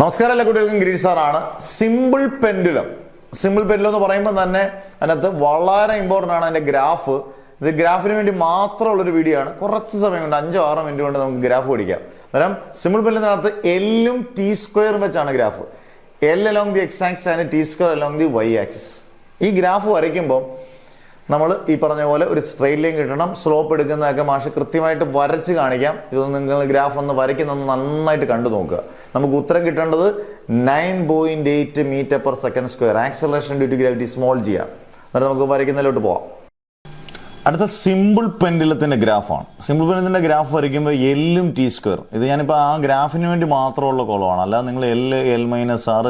നമസ്കാരം, എല്ലാ കുട്ടികൾക്കും ഗിരീഷ് സാറാണ്. സിമ്പിൾ പെൻഡുലം എന്ന് പറയുമ്പോൾ തന്നെ അതിനകത്ത് വളരെ ഇമ്പോർട്ടൻ്റ് ആണ് അതിന്റെ ഗ്രാഫ്. ഇത് ഗ്രാഫിന് വേണ്ടി മാത്രമുള്ളൊരു വീഡിയോ ആണ്. കുറച്ച് സമയം കൊണ്ട് 5-6 മിനിറ്റ് കൊണ്ട് നമുക്ക് ഗ്രാഫ് പഠിക്കാം. അന്നേരം സിമ്പിൾ പെൻഡുലത്തിനകത്ത് എല്ലും ടി സ്ക്വയറും വെച്ചാണ് graph. L along the X axis and T square along the Y axis. ഈ ഗ്രാഫ് വരയ്ക്കുമ്പോൾ നമ്മൾ ഈ പറഞ്ഞ പോലെ ഒരു സ്ട്രെയിറ്റ് ലൈൻ കിട്ടണം. സ്ലോപ്പ് എടുക്കുന്നതൊക്കെ മാഷ് കൃത്യമായിട്ട് വരച്ച് കാണിക്കാം. ഇതൊന്ന് നിങ്ങൾ ഗ്രാഫ് ഒന്ന് വരയ്ക്കുന്നൊന്ന് നന്നായിട്ട് കണ്ടു നോക്കുക. നമുക്ക് ഉത്തരം കിട്ടേണ്ടത് 9.8 metre per second square. Acceleration due to gravity small ചെയ്യാം. എന്നിട്ട് നമുക്ക് വരയ്ക്കുന്നതിലോട്ട് പോവാം. അടുത്ത സിമ്പിൾ പെൻഡുലത്തിന്റെ ഗ്രാഫാണ്. സിമ്പിൾ പെൻഡുലത്തിന്റെ ഗ്രാഫ് വരയ്ക്കുമ്പോൾ എല്ലും ടി സ്ക്വയർ. ഇത് ഞാനിപ്പോൾ ആ ഗ്രാഫിന് വേണ്ടി മാത്രമുള്ള കോളമാണ്. അല്ലാതെ നിങ്ങൾ L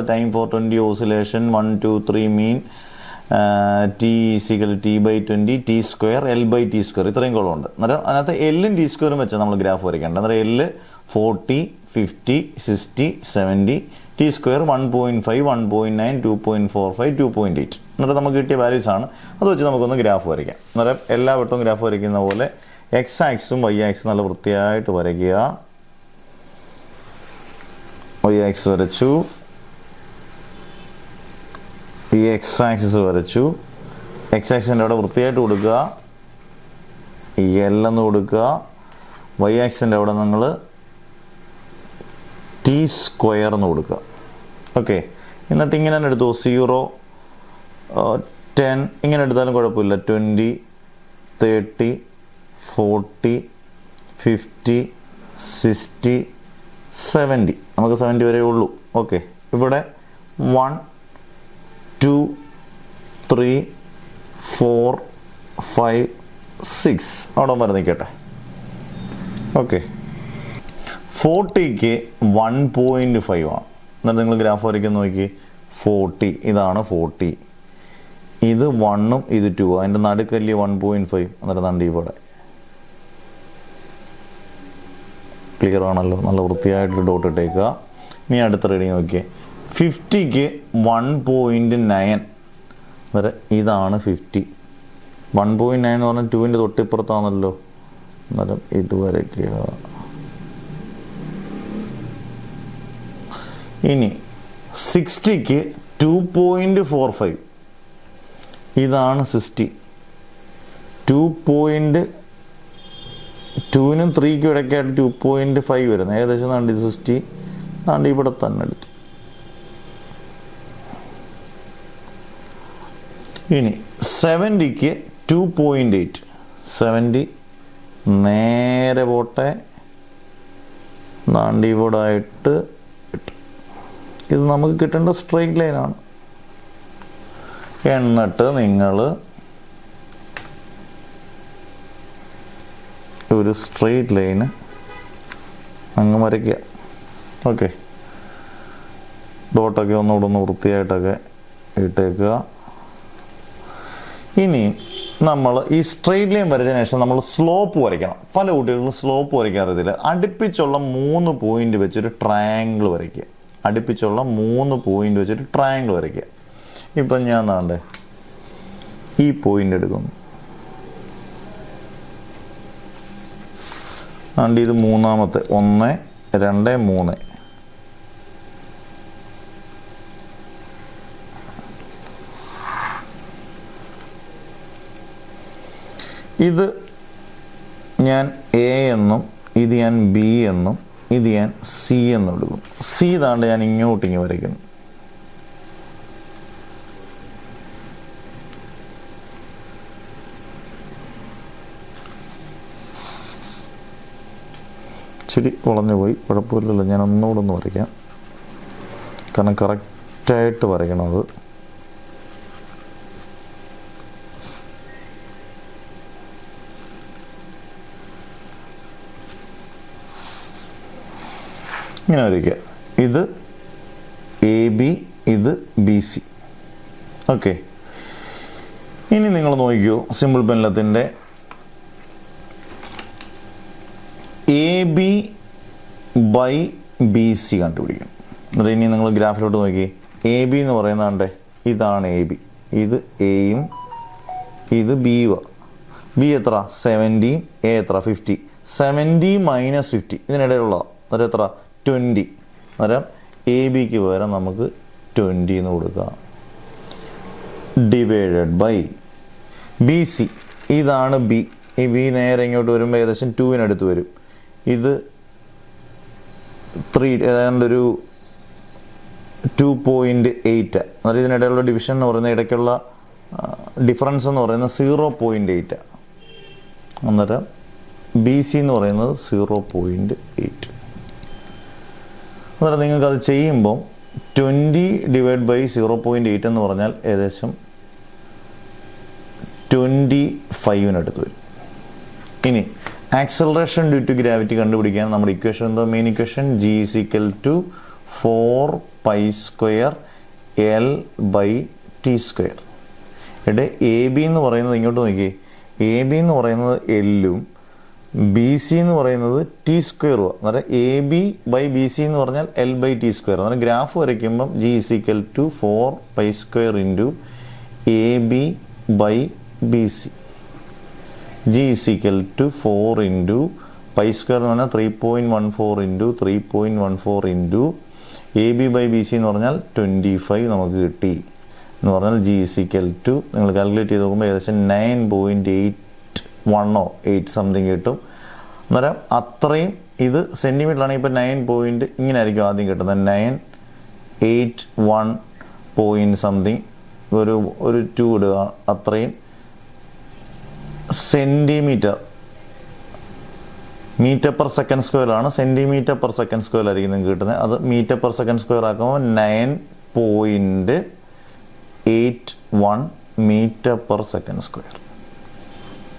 - time for 20 oscillation 1 2 3 mean T = T/20 T square L/T square ഇത്രയും കോളമുണ്ട്. അന്നേരം അതിനകത്ത് എല്ലും ടി സ്ക്വയറും വെച്ചാൽ നമ്മൾ ഗ്രാഫ് വരയ്ക്കേണ്ടത്. അന്നേരം L 40 50 60 70 T സ്ക്വയർ 1.5 1.9 2.45 2.8. എന്നിട്ട് നമുക്ക് കിട്ടിയ വാല്യൂസ് ആണ്. അത് വെച്ച് നമുക്കൊന്ന് ഗ്രാഫ് വരയ്ക്കാം. അന്നേരം എല്ലാ വട്ടവും ഗ്രാഫ് വരയ്ക്കുന്ന പോലെ എക്സ് ആക്സും വൈ ആക്സും നല്ല വൃത്തിയായിട്ട് വരയ്ക്കുക. വൈ ആക്സ് വരച്ചു, ഈ എക്സ് ആക്സിസ് വരച്ചു. എക്സ് ആക്സിൻ്റെ അവിടെ വൃത്തിയായിട്ട് കൊടുക്കുക, L എന്ന് കൊടുക്കുക. വൈ ആക്സിൻ്റെ അവിടെ നിങ്ങൾ ടി സ്ക്വയർ എന്ന് കൊടുക്കുക. ഓക്കെ, എന്നിട്ട് ഇങ്ങനെ തന്നെ എടുത്തു. 0 10 ഇങ്ങനെ എടുത്താലും കുഴപ്പമില്ല. 20 30 40 50 60 70 നമുക്ക് 70 വരെ ഉള്ളൂ. ഓക്കെ, ഇവിടെ 1 2 3 4 5 6 അവിടെ വരെ നിൽക്കട്ടെ. ഓക്കെ, 40ക്ക് 1.5 ആണ്. എന്നിട്ട് നിങ്ങൾ ഗ്രാഫ് വരയ്ക്കുന്ന നോക്കി. 40 ഇതാണ് 40, ഇത് 1ഉം ഇത് 2. അതിൻ്റെ നടുക്കല്ലേ 1.5. എന്നിട്ട് നണ്ടി ഇവിടെ ക്ലിയർ ആണല്ലോ. നല്ല വൃത്തിയായിട്ട് ഡോട്ട് ഇട്ടേക്കുക. ഇനി അടുത്ത റീഡിങ് നോക്കിയേ. 50ക്ക് 1.9. അന്നേരം ഇതാണ് 50. 1.9 എന്ന് പറഞ്ഞാൽ 2ൻ്റെ തൊട്ടിപ്പുറത്താണല്ലോ. അന്നേരം ഇത് വരയ്ക്കുക. ഇനി 60ക്ക് 2.45. ഇതാണ് 60. 2.2നും 3ക്കും ഇടയ്ക്കായിട്ട് 2.5 വരുന്നത്. ഏകദേശം നാണ്ടി 60 നാണ്ടി ഇവിടെ തന്നെ എടുത്തു. ഇനി 70ക്ക് 2.8. 70 നേരെ പോട്ടെ, നാണ്ടി ഇവിടെ ആയിട്ട്. ഇത് നമുക്ക് കിട്ടേണ്ട സ്ട്രെയിറ്റ് ലൈനാണ്. എന്നിട്ട് നിങ്ങൾ ഒരു സ്ട്രെയിറ്റ് ലൈന് അങ്ങ് വരയ്ക്കുക. ഓക്കെ, ഡോട്ടൊക്കെ ഒന്നുകൂടെ ഒന്ന് വൃത്തിയായിട്ടൊക്കെ ഇട്ടേക്കുക. ഇനി നമ്മൾ ഈ സ്ട്രെയിറ്റ് ലൈൻ വരച്ചതിന് ശേഷം നമ്മൾ സ്ലോപ്പ് വരയ്ക്കണം. പല കുട്ടികളും സ്ലോപ്പ് വരയ്ക്കാറില്ല. അടുപ്പിച്ചുള്ള 3 പോയിന്റ് വെച്ചൊരു ട്രയാങ്കിൾ വരയ്ക്കുക. അടുപ്പിച്ചുള്ള 3 പോയിന്റ് വെച്ചിട്ട് ട്രയാങ്കിൾ വരയ്ക്കുക. ഇപ്പം ഞാൻ നാണ്ടേ ഈ പോയിന്റ് എടുക്കുന്നു. ആണ്ട് ഇത് മൂന്നാമത്തെ 1 2 3. ഇത് ഞാൻ എ എന്നും ഇത് ഞാൻ ബി എന്നും ഇത് ഞാൻ സി എന്നും എടുക്കും. സി താണ്ട് ഞാൻ ഇങ്ങോട്ടിങ്ങ് വരയ്ക്കുന്നു. ഇച്ചിരി വളഞ്ഞു പോയി, കുഴപ്പമില്ലല്ലോ. ഞാൻ ഒന്നുകൂടെ ഒന്ന് വരയ്ക്കാം, കാരണം കറക്റ്റായിട്ട് വരയ്ക്കണം. അത് ഇങ്ങനെ വരയ്ക്കുക. ഇത് AB, ഇത് BC. ഓക്കെ, ഇനി നിങ്ങൾ നോക്കിക്കോ. സിമ്പിൾ പെൻഡുലത്തിൻ്റെ AB/BC കണ്ടുപിടിക്കണം. എന്നിട്ട് ഇനി നിങ്ങൾ ഗ്രാഫിലോട്ട് നോക്കി. AB എന്ന് പറയുന്നതാണ്ടേ ഇതാണ് AB. ഇത് എയും ഇത് ബിയും. ബി എത്ര? 70. എ എത്ര? 50. 70 - 50 ഇതിനിടയിലുള്ളതാണ്. അന്നേരം എത്ര? 20. അന്നേരം എ ബിക്ക് പകരം നമുക്ക് 20 എന്ന് കൊടുക്കാം. ഡിവൈഡഡ് ബൈ ബി സി, ഇതാണ് ബി. ഈ ബി നേരെ ഇങ്ങോട്ട് വരുമ്പോൾ ഏകദേശം 2-ന് വരും. ഇത് 3 ഏതാണ്ട് ഒരു 2.8. അതായത് ഇതിനിടയിലുള്ള ഡിവിഷൻ എന്ന് പറയുന്നത് ഇടയ്ക്കുള്ള ഡിഫറൻസ് എന്ന് പറയുന്നത് 0.8. അന്നേരം ബി സി എന്ന് പറയുന്നത് 0.8. അന്നേരം നിങ്ങൾക്കത് ചെയ്യുമ്പം 20 ഡിവൈഡ് ബൈ 0.8 എന്ന് പറഞ്ഞാൽ ഏകദേശം 25-നടുത്ത് വരും. ഇനി ആക്സലറേഷൻ ഡ്യൂ ടു ഗ്രാവിറ്റി കണ്ടുപിടിക്കാൻ നമ്മുടെ ഇക്വേഷൻ എന്താ? Main equation G is equal to 4π² L/t². ഇവിടെ എ ബി എന്ന് പറയുന്നത് ഇങ്ങോട്ട് നോക്കി, എ ബി എന്ന് പറയുന്നത് എല്ലും ബി സി എന്ന് പറയുന്നത് T². അന്നേരം A B by B C എന്ന് പറഞ്ഞാൽ L/t². അന്നേരം ഗ്രാഫ് വരയ്ക്കുമ്പം G is equal to 4π² AB by BC. G is equal to 4 into π² എന്ന് പറഞ്ഞാൽ 3.14 into 3.14 into AB by BC എന്ന് പറഞ്ഞാൽ 25 നമുക്ക് കിട്ടി. എന്ന് പറഞ്ഞാൽ G is equal to നിങ്ങൾ കാൽക്കുലേറ്റ് ചെയ്ത് നോക്കുമ്പോൾ ഏകദേശം 9.81 8 സംതിങ് കിട്ടും. അന്നേരം അത്രയും ഇത് സെൻറ്റിമീറ്ററാണെങ്കിൽ ഇപ്പോൾ 9 ഇങ്ങനെ ആയിരിക്കും ആദ്യം കിട്ടുന്നത്. 981 പോയിൻറ്റ് സംതിങ് ഒരു 2 ഇടുക. അത്രയും സെൻറ്റിമീറ്റർ. മീറ്റർ പെർ സെക്കൻഡ് സ്ക്വയറാണ്, സെൻറ്റിമീറ്റർ പെർ സെക്കൻഡ് സ്ക്വയർ ആയിരിക്കും നിങ്ങൾക്ക് കിട്ടുന്നത്. അത് മീറ്റർ പെർ സെക്കൻഡ് സ്ക്വയർ ആക്കുമ്പോൾ 9.81 മീറ്റർ പെർ സെക്കൻഡ് സ്ക്വയർ.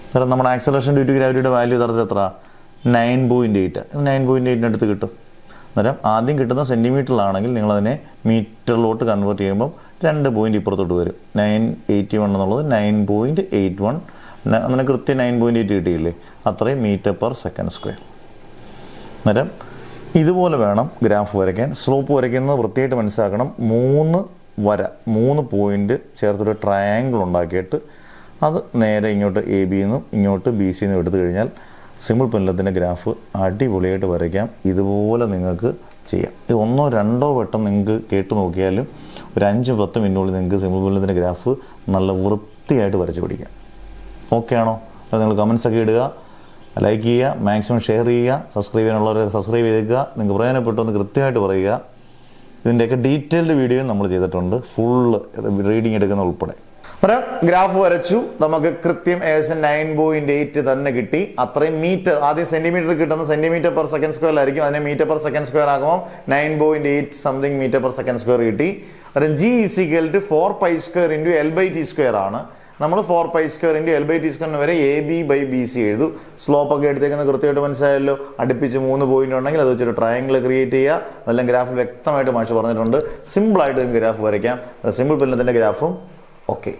അന്നേരം നമ്മുടെ ആക്സലറേഷൻ ഡ്യൂ ടു ഗ്രാവിറ്റിയുടെ വാല്യൂ യഥാർത്ഥത്തിൽ എത്ര? 9.8. 9.8 കിട്ടും. അന്നേരം ആദ്യം കിട്ടുന്ന സെൻറ്റിമീറ്ററിലാണെങ്കിൽ നിങ്ങളതിനെ മീറ്ററിലോട്ട് കൺവേർട്ട് ചെയ്യുമ്പം 2 പോയിന്റ് ഇപ്പുറത്തോട്ട് വരും. 981 എന്നുള്ളത് 9.81. അങ്ങനെ കൃത്യം 9.8 കിട്ടിയില്ലേ? അത്രയും മീറ്റർ പെർ സെക്കൻഡ് സ്ക്വയർ. അന്നേരം ഇതുപോലെ വേണം ഗ്രാഫ് വരയ്ക്കാൻ. സ്ലോപ്പ് വരയ്ക്കുന്നത് വൃത്തിയായിട്ട് മനസ്സിലാക്കണം. 3 പോയിന്റ് ചേർത്തൊരു ട്രയാങ്കിൾ ഉണ്ടാക്കിയിട്ട് അത് നേരെ ഇങ്ങോട്ട് എ ബി നിന്നും ഇങ്ങോട്ട് ബി സി നിന്നും എടുത്തു കഴിഞ്ഞാൽ സിമ്പിൾ പെൻഡുലത്തിൻ്റെ ഗ്രാഫ് അടിപൊളിയായിട്ട് വരയ്ക്കാം. ഇതുപോലെ നിങ്ങൾക്ക് ചെയ്യാം. ഇത് 1-2 വട്ടം നിങ്ങൾക്ക് കേട്ട് നോക്കിയാലും ഒരു 5-10 മിനിറ്റിനുള്ളിൽ നിങ്ങൾക്ക് സിമ്പിൾ പെൻഡുലത്തിൻ്റെ ഗ്രാഫ് നല്ല വൃത്തിയായിട്ട് വരച്ച് പിടിക്കാം. ഓക്കെ ആണോ? അത് നിങ്ങൾ കമൻസൊക്കെ ഇടുക, ലൈക്ക് ചെയ്യുക, മാക്സിമം ഷെയർ ചെയ്യുക, സബ്സ്ക്രൈബ് ചെയ്യാനുള്ളവരെ സബ്സ്ക്രൈബ് ചെയ്തേക്കുക. നിങ്ങൾക്ക് പ്രയോജനപ്പെട്ടു എന്ന് കൃത്യമായിട്ട് പറയുക. ഇതിൻ്റെയൊക്കെ ഡീറ്റെയിൽഡ് വീഡിയോയും നമ്മൾ ചെയ്തിട്ടുണ്ട്, ഫുള്ള് റീഡിങ് എടുക്കുന്ന ഉൾപ്പെടെ. അന്നേരം ഗ്രാഫ് വരച്ചു, നമുക്ക് കൃത്യം ഏകദേശം 9.8 തന്നെ കിട്ടി. അത്രയും മീറ്റർ, ആദ്യം സെന്റിമീറ്റർ കിട്ടുന്ന സെന്റിമീറ്റർ പെർ സെക്കൻഡ് സ്ക്വയർ ആയിരിക്കും, അതിനെ മീറ്റർ പെർ സെക്കൻഡ് സ്ക്വയർ ആകുമ്പോൾ 9.8 something metre per second square കിട്ടി. അന്നേരം G is equal to 4π² into L/t² ആണ്. നമ്മൾ 4π² into L/t² വരെ A B by B C എഴുതു. സ്ലോപ്പ് ഒക്കെ എടുത്തേക്കുന്ന കൃത്യമായിട്ട് മനസ്സിലായല്ലോ. അടുപ്പിച്ച് 3 പോയിന്റ് ഉണ്ടെങ്കിൽ അത് വെച്ചൊരു ട്രയാങ്കിൾ ക്രിയേറ്റ് ചെയ്യുക. അതെല്ലാം ഗ്രാഫിൽ വ്യക്തമായിട്ട് മാഷ് പറഞ്ഞിട്ടുണ്ട്. സിമ്പിളായിട്ട് ഗ്രാഫ് വരയ്ക്കാം. സിമ്പിൾ പെൻഡുലത്തിന്റെ ഗ്രാഫും ഓക്കെ.